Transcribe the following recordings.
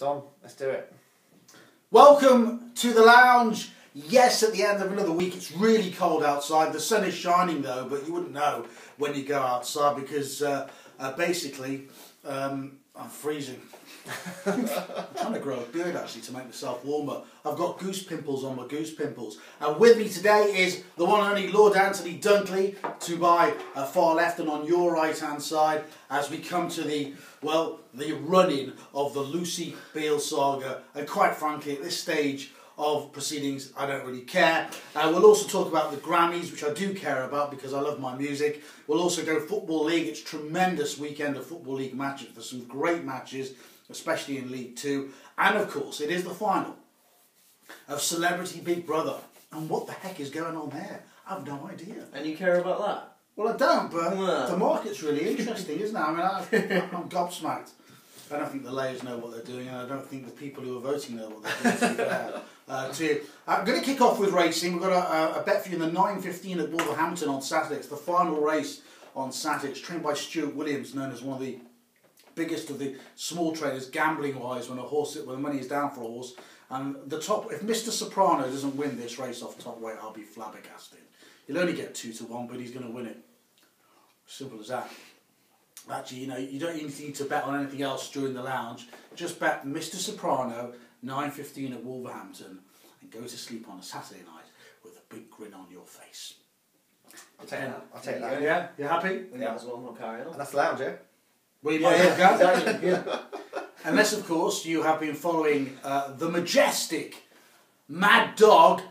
It's on. Let's do it. Welcome to the lounge. Yes, at the end of another week, it's really cold outside. The sun is shining though, but you wouldn't know when you go outside because basically I'm freezing. I'm trying to grow a beard actually to make myself warmer. I've got goose pimples on my goose pimples. And with me today is the one and only Lord Anthony Dunkley, to my far left and on your right hand side, as we come to the running of the Lucy Beale saga. And quite frankly, at this stage of proceedings, I don't really care. We'll also talk about the Grammys, which I do care about because I love my music. We'll also go Football League. It's a tremendous weekend of Football League matches. There's some great matches, especially in League Two. And of course, it is the final of Celebrity Big Brother. And what the heck is going on there? I have no idea. And you care about that? Well, I don't, but the market's really interesting, isn't it? I mean, I'm gobsmacked. I don't think the layers know what they're doing, and I don't think the people who are voting know what they're doing. I'm going to kick off with racing. We've got a bet for you in the 9:15 at Wolverhampton on Saturday. It's the final race on Saturday. It's trained by Stuart Williams, known as one of the biggest of the small traders, gambling-wise, when the money is down for a horse. And if Mr. Soprano doesn't win this race off top weight, I'll be flabbergasted. He'll only get 2-1, but he's going to win it. Simple as that. Actually, you don't even need to bet on anything else during the lounge. Just bet Mr. Soprano, 9:15 at Wolverhampton, and go to sleep on a Saturday night with a big grin on your face. I'll take that. Yeah? You happy? Yeah, as well, not carry on. And that's the lounge, yeah? Well, you might as well go. Exactly, yeah. Unless, of course, you have been following the majestic Mad Dog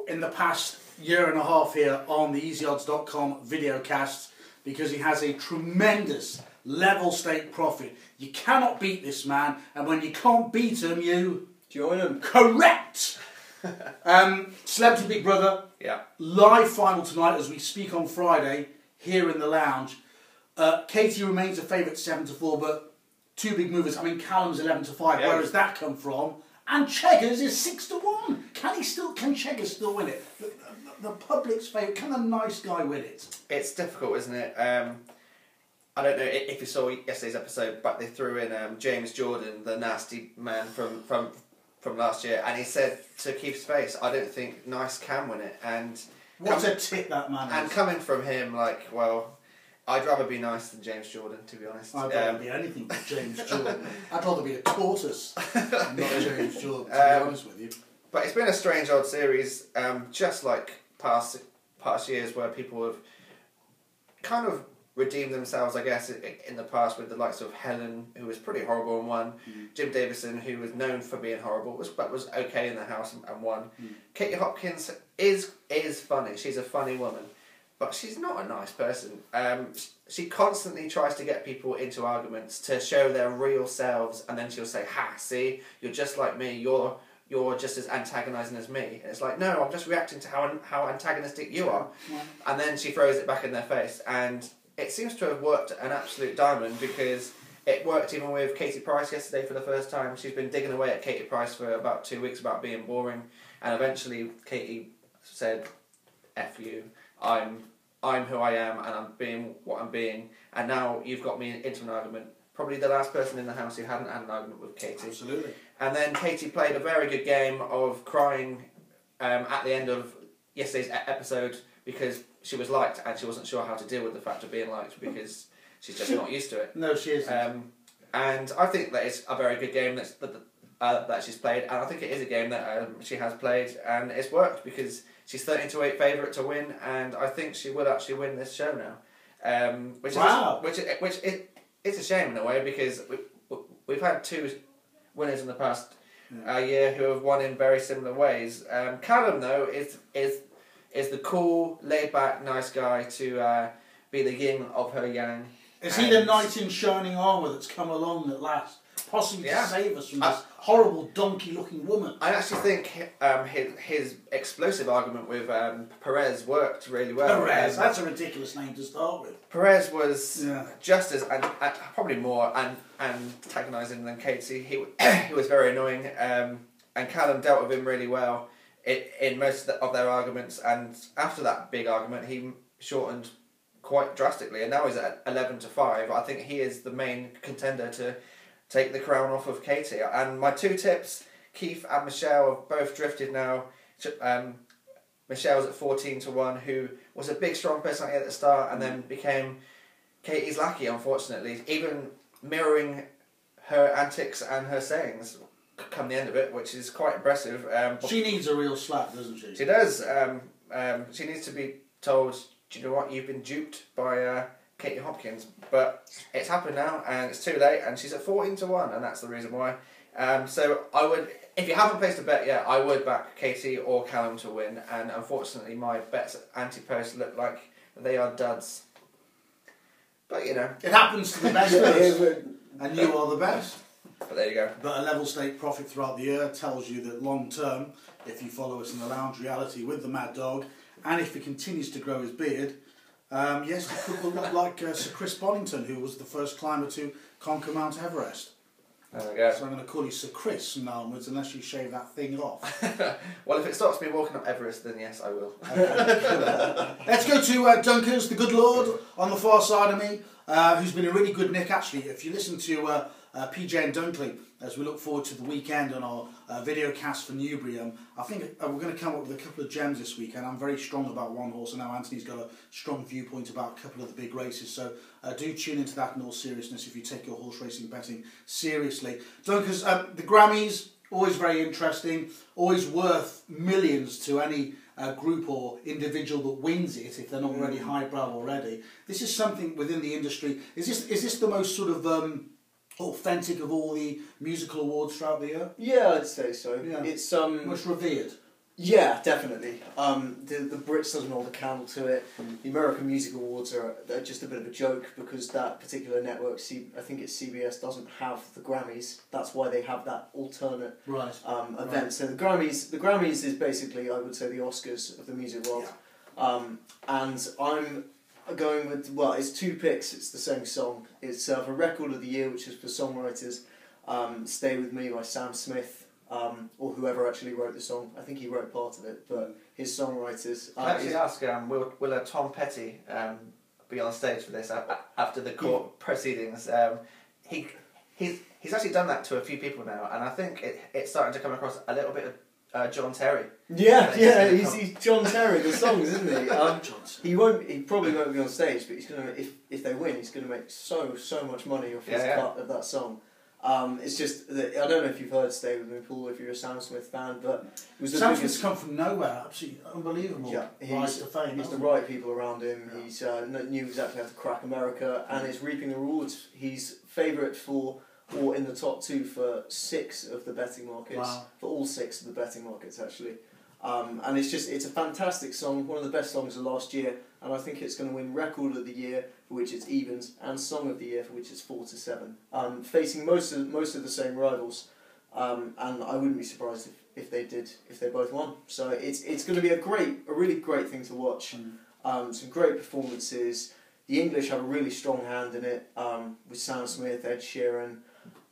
in the past year and a half here on the easyodds.com videocast, because he has a tremendous level stake profit. You cannot beat this man, and when you can't beat him, you join him. Correct. Celebrity Big Brother. Yeah. Live final tonight as we speak on Friday here in the lounge. Katie remains a favourite 7-4, but two big movers. I mean, Callum's 11-5. Yeah. Where does that come from? And Cheggers is 6-1. Can Cheggers still win it? The public's favourite. Can a nice guy win it? It's difficult, isn't it? I don't know if you saw yesterday's episode, but they threw in James Jordan, the nasty man from last year, and he said to keep his face, I don't think Nice can win it. And what a tit that man is. And coming from him, I'd rather be Nice than James Jordan, to be honest. I'd rather be anything but James Jordan. I'd rather be a tortoise than not James Jordan, to be honest with you. But it's been a strange old series, just like past years where people have kind of redeemed themselves, I guess, in the past, with the likes of Helen, who was pretty horrible and won, Jim Davison, who was known for being horrible, but was okay in the house and won. Katie Hopkins is funny. She's a funny woman, but she's not a nice person. She constantly tries to get people into arguments to show their real selves, and then she'll say, "Ha, see, you're just like me. You're just as antagonising as me." And it's like, no, I'm just reacting to how antagonistic you are. Yeah. And then she throws it back in their face. And it seems to have worked an absolute diamond, because it worked even with Katie Price yesterday for the first time. She's been digging away at Katie Price for about 2 weeks about being boring. And eventually Katie said, F you, I'm who I am, and I'm being what I'm being. And now you've got me into an argument. Probably the last person in the house who hadn't had an argument with Katie. Absolutely. And then Katie played a very good game of crying at the end of yesterday's episode, because she was liked and she wasn't sure how to deal with the fact of being liked, because she's just not used to it. No, she isn't. And I think that it's a very good game that she's played, and I think it is a game that she has played, and it's worked, because she's 13-8 favourite to win, and I think she will actually win this show now. Which it's a shame in a way, because we've had two winners in the past year who have won in very similar ways. Callum, though, is the cool, laid-back, nice guy to be the yin of her yang. Is he the knight in shining armour that's come along at last, possibly to save us from this horrible donkey-looking woman? I actually think his explosive argument with Perez worked really well. Perez, that's a ridiculous name to start with. Perez was just as, and probably more, antagonising than Katie. He was very annoying, and Callum dealt with him really well in most of their arguments. And after that big argument, he shortened quite drastically, and now he's at 11-5. I think he is the main contender to take the crown off of Katie. And my two tips, Keith and Michelle, have both drifted now. Michelle's at 14-1, who was a big, strong personality at the start, and then became Katie's lackey, unfortunately, even mirroring her antics and her sayings come the end of it, which is quite impressive. She needs a real slap, doesn't she? She does. She needs to be told, do you know what, you've been duped by Katie Hopkins, but it's happened now, and it's too late, and she's at 14-1, and that's the reason why. So I would, if you haven't placed a bet yet, I would back Katie or Callum to win, and unfortunately my bets at anti-post look like they are duds. But you know. It happens to the best of us, and you are the best. But there you go. But a level stake profit throughout the year tells you that long term, if you follow us in the lounge reality with the Mad Dog, and if he continues to grow his beard, yes, he could look like Sir Chris Bonington, who was the first climber to conquer Mount Everest. There we go. So I'm going to call you Sir Chris from now onwards, unless you shave that thing off. Well, if it stops me walking up Everest, then yes, I will. Okay. Let's go to Dunkers, the good Lord, on the far side of me, who's been a really good nick, actually. If you listen to PJ and Dunkley, as we look forward to the weekend on our video cast for Newbury, I think we're going to come up with a couple of gems this weekend. I'm very strong about one horse, and now Anthony's got a strong viewpoint about a couple of the big races, so do tune into that in all seriousness if you take your horse racing betting seriously. Dunkers, the Grammys, always very interesting, always worth millions to any group or individual that wins it if they're not already highbrow already. This is something within the industry. Is this the most sort of authentic of all the musical awards throughout the year? Yeah, I'd say so. Yeah. It's Most revered. Yeah, definitely. The Brits doesn't hold a candle to it. The American Music Awards they're just a bit of a joke because that particular network, I think it's CBS, doesn't have the Grammys. That's why they have that alternate event. Right. So the Grammys is basically, I would say, the Oscars of the music world. Yeah. And I'm going with, well, it's two picks. It's the same song. It's for Record of the Year, which is for songwriters. Stay With Me by Sam Smith. Or whoever actually wrote the song. I think he wrote part of it, but his songwriters... Can I actually ask, will Tom Petty be on stage for this after the court proceedings? He's actually done that to a few people now, and I think it's starting to come across a little bit of John Terry. Yeah, he's John Terry, the songs, isn't he? He probably won't be on stage, but he's gonna, if they win, he's gonna make so much money off his cut of that song. It's just that, I don't know if you've heard "Stay With Me, Paul" if you're a Sam Smith fan, but it was the Sam biggest... Smith's come from nowhere, absolutely unbelievable. Yeah, rise to fame. He's the right people around him. Yeah. He's knew exactly how to crack America, and is reaping the rewards. He's favourite for, or in the top 2 for 6 of the betting markets. Wow. For all 6 of the betting markets, actually. And it's a fantastic song, one of the best songs of last year, and I think it's going to win Record of the Year, for which it's evens, and Song of the Year, for which it's 4-7. Facing most of the same rivals, and I wouldn't be surprised if they both won. So it's going to be a really great thing to watch. Some great performances. The English have a really strong hand in it, with Sam Smith, Ed Sheeran.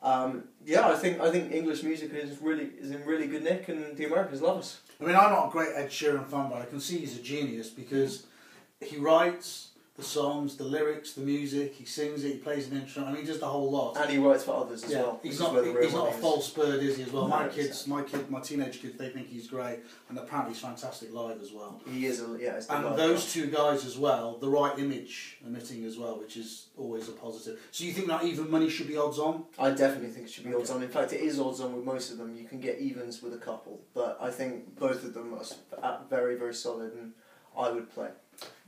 I think English music is in really good nick, and the Americans love us. I mean, I'm not a great Ed Sheeran fan, but I can see he's a genius because he writes the songs, the lyrics, the music, he sings it, he plays an instrument, I mean, he does the whole lot. And he writes for others as well. He's not a false bird, is he, as well? No, my teenage kids, they think he's great, and apparently he's fantastic live as well. He is, and those two guys as well, the right image emitting as well, which is always a positive. So you think that even money should be odds on? I definitely think it should be odds on. In fact, it is odds on with most of them. You can get evens with a couple, but I think both of them are very, very solid, and I would play.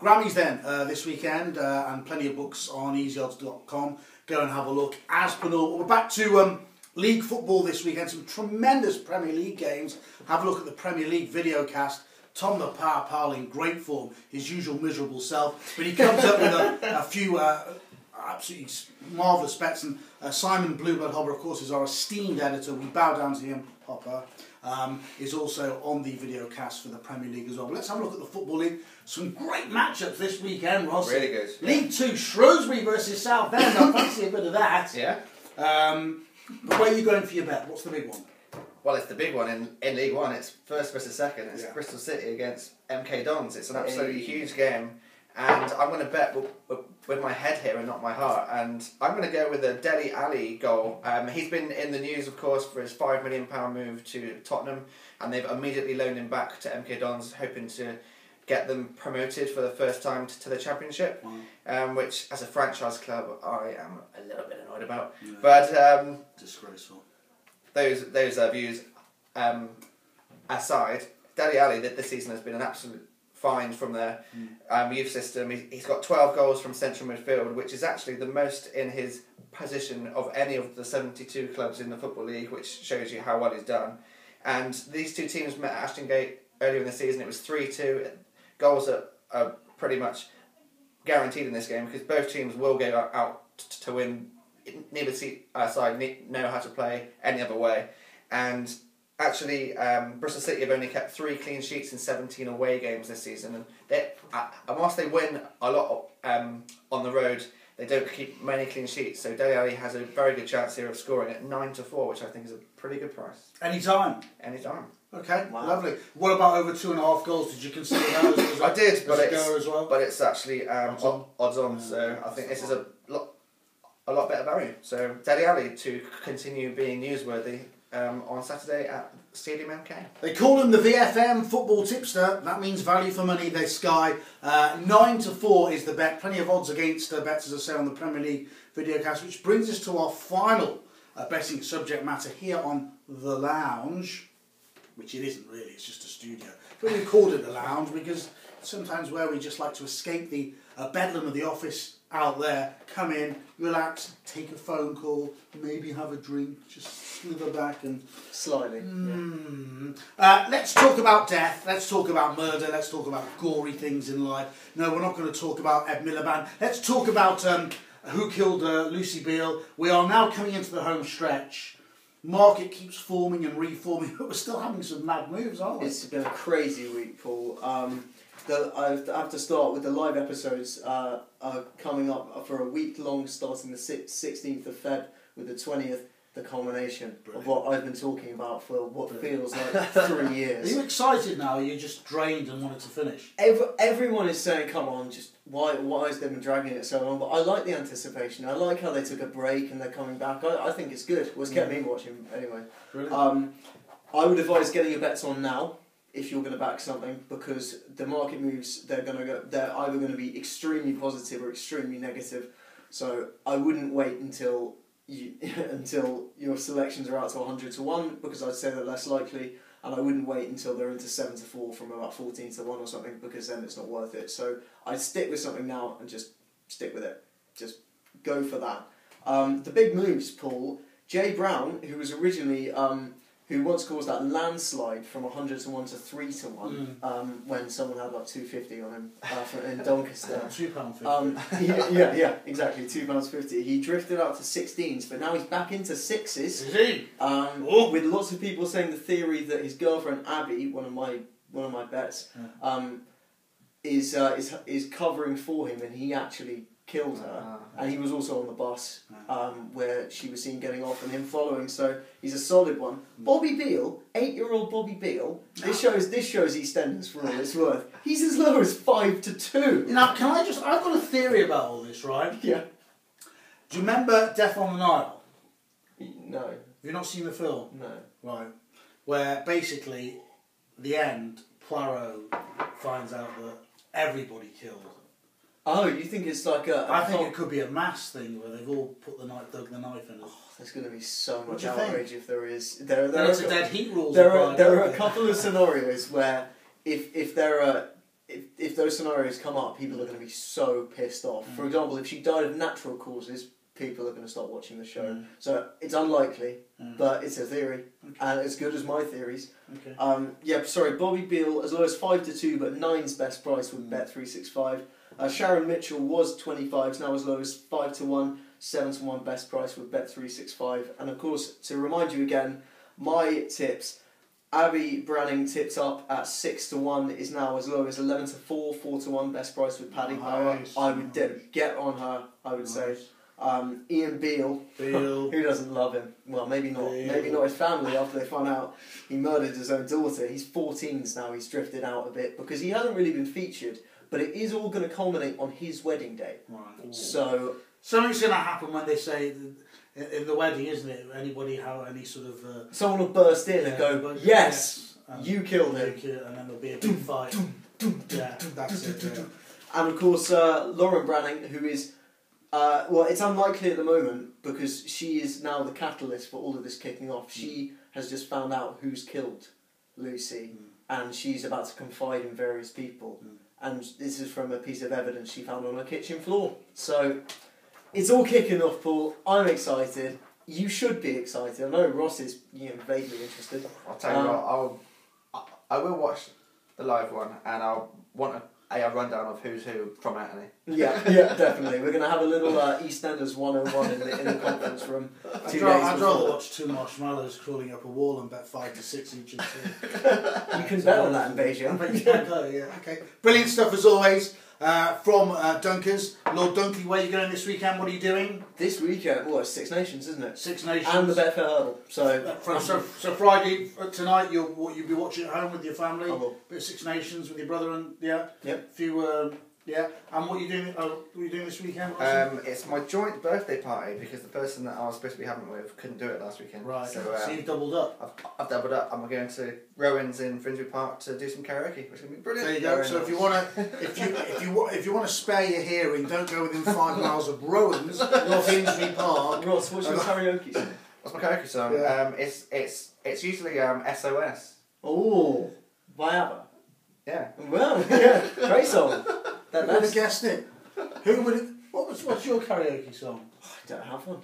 Grammys then, this weekend, and plenty of books on easyodds.com. Go and have a look. As per normal, we're back to league football this weekend. Some tremendous Premier League games. Have a look at the Premier League video cast. Tom the Power Pal in great form, his usual miserable self, but he comes up with a few absolutely marvellous bets. And Simon Blueblood Hopper, of course, is our esteemed editor. We bow down to him, Hopper. Is also on the video cast for the Premier League as well. But let's have a look at the Football League. Some great matchups this weekend, Ross. Really good. League 2, Shrewsbury versus Southend. I fancy a bit of that. Yeah. But where are you going for your bet? What's the big one? Well, it's the big one in League 1. It's first versus second. It's Bristol City against MK Dons. It's an absolutely huge game. And I'm going to bet with my head here and not my heart. And I'm going to go with a Dele Alli goal. He's been in the news, of course, for his £5 million move to Tottenham. And they've immediately loaned him back to MK Dons, hoping to get them promoted for the first time to the Championship. Which, as a franchise club, I am a little bit annoyed about. Yeah. But disgraceful. Those views aside, Dele Alli this season has been an absolute find from their youth system. He's got 12 goals from central midfield, which is actually the most in his position of any of the 72 clubs in the Football League, which shows you how well he's done. And these two teams met at Ashton Gate earlier in the season. It was 3-2. Goals are pretty much guaranteed in this game because both teams will go out to win. Neither side know how to play any other way. And actually, Bristol City have only kept 3 clean sheets in 17 away games this season, and whilst they win a lot on the road, they don't keep many clean sheets. So Dele Alli has a very good chance here of scoring at 9-4, which I think is a pretty good price. Anytime. Okay, wow. Lovely. What about over 2.5 goals? Did you consider those? I did, but it's actually odds on. So I think this is a lot better value. So Dele Alli to continue being newsworthy on Saturday at Stadium MK. They call him the VFM football tipster. That means value for money. They're Sky. 9-4 is the bet. Plenty of odds against bets, as I say, on the Premier League videocast, which brings us to our final betting subject matter here on The Lounge, which it isn't really, it's just a studio. But we called it The Lounge because sometimes where we just like to escape the bedlam of the office out there, come in, relax, take a phone call, maybe have a drink, just slither back and... Slightly. Let's talk about death, let's talk about murder, let's talk about gory things in life. No, we're not going to talk about Ed Miliband. Let's talk about who killed Lucy Beale. We are now coming into the home stretch. Market keeps forming and reforming, but we're still having some mad moves, aren't we? It's been a crazy week, Paul. I have to start with the live episodes are coming up for a week long, starting the 16th of Feb with the 20th, the culmination of what I've been talking about for what feels like 3 years. Are you excited now? Are you just drained and wanted to finish? Everyone is saying, come on, just why has they been dragging it so long? But I like the anticipation. I like how they took a break and they're coming back. I think it's good. Well, it's kept me watching anyway. Brilliant. I would advise getting your bets on now if you're going to back something, because the market moves, they're either going to be extremely positive or extremely negative. So I wouldn't wait until your selections are out to 100 to 1, because I'd say they're less likely, and I wouldn't wait until they're into 7 to 4 from about 14 to 1 or something, because then it's not worth it. So I'd stick with something now and just stick with it. Just go for that. The big moves, Paul. Jay Brown, who was originally who once caused that landslide from 100 to 1 to 3 to 1 when someone had like £2.50 on him in Doncaster. £2.50. Yeah, exactly, £2.50. He drifted out to 16s, but now he's back into 6s. Is he? With lots of people saying the theory that his girlfriend Abby, one of my bets, is covering for him, and he actually killed her, and he was also on the bus where she was seen getting off and him following, so he's a solid one. Bobby Beale, 8-year-old Bobby Beale, this shows EastEnders for all it's worth. He's as low as 5 to 2. Now, I've got a theory about all this, right? Yeah. Do you remember Death on the Nile? No. Have you not seen the film? No. Right. Where basically, the end, Poirot finds out that everybody killed. Oh, you think it's like I think it could be a mass thing where they've all dug the knife in. There's going to be so much outrage if there is. There are dead heat rules. There are a couple of scenarios where if those scenarios come up, people are going to be so pissed off. For example, if she died of natural causes, people are going to stop watching the show. So it's unlikely, but it's a theory, and it's good as my theories. Okay. Bobby Beale as low as 5 to 2, but 9's best price with Bet365. Sharon Mitchell was 25s, now as low as 5 to 1, 7 to 1 best price with Bet365. And of course, to remind you again, my tips, Abby Branning tipped up at 6 to 1, is now as low as 11 to 4, 4 to 1 best price with Paddy Power. I would get on her, I would say. Ian Beale, who doesn't love him? Well, maybe not. Maybe not his family after they found out he murdered his own daughter. He's 14s now, he's drifted out a bit because he hasn't really been featured. but it is all going to culminate on his wedding day. Right. So something's going to happen when they say in the wedding, isn't it? Anybody have any sort of someone will burst in and go, "Yes, you killed him," and then there'll be a big fight. Yeah, that's it. Yeah. And of course, Lauren Branning, who is, well, it's unlikely at the moment because she is now the catalyst for all of this kicking off. She has just found out who's killed Lucy, and she's about to confide in various people. And this is from a piece of evidence she found on her kitchen floor. So it's all kicking off, Paul. I'm excited. You should be excited. I know Ross is vaguely interested. I'll tell you what, I will watch the live one, and I'll want a rundown of who's who from Anthony. Yeah, definitely. We're going to have a little Eastenders 101 in the conference room. I'd rather watch two marshmallows crawling up a wall and bet 5 to 6 each. You can bet on that in Beijing. Yeah, okay. Brilliant stuff as always. From Dunkers. Lord Dunkley, where are you going this weekend? What are you doing? This weekend, well, it's Six Nations, isn't it? Six Nations. And the Betfair Hurdle. So Friday, tonight, you'll be watching at home with your family? I will. Bit of Six Nations with your brother and, Yep. A few, And what are you doing, this weekend? It's my joint birthday party because the person that I was supposed to be having it with couldn't do it last weekend. Right, so you've doubled up. I've doubled up. I'm going to Rowan's in Finsbury Park to do some karaoke, which is going to be brilliant. There you go. So if you want to spare your hearing, don't go within 5 miles of Rowan's, not Finsbury Park. Ross, what's your karaoke song? What's my karaoke song? Yeah. It's usually SOS. Oh, by ABBA. Yeah. Well, yeah, great song. Who would have guessed it? Who would have? What's your karaoke song? I don't have one.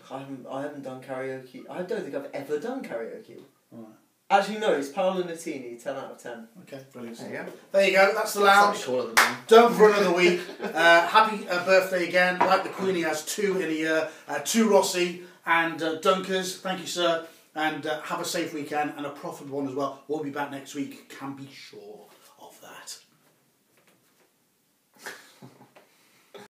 I haven't done karaoke. I don't think I've ever done karaoke. Right. Actually, no. It's Paolo Nutini, 10 out of 10. Okay, brilliant. There you go. There you go. That's the lounge. Shorter than mine. Done for another week. Happy birthday again. Like the Queenie has 2 in a year. To Rossi and Dunkers. Thank you, sir. And have a safe weekend and a profitable one as well. We'll be back next week. Can be sure.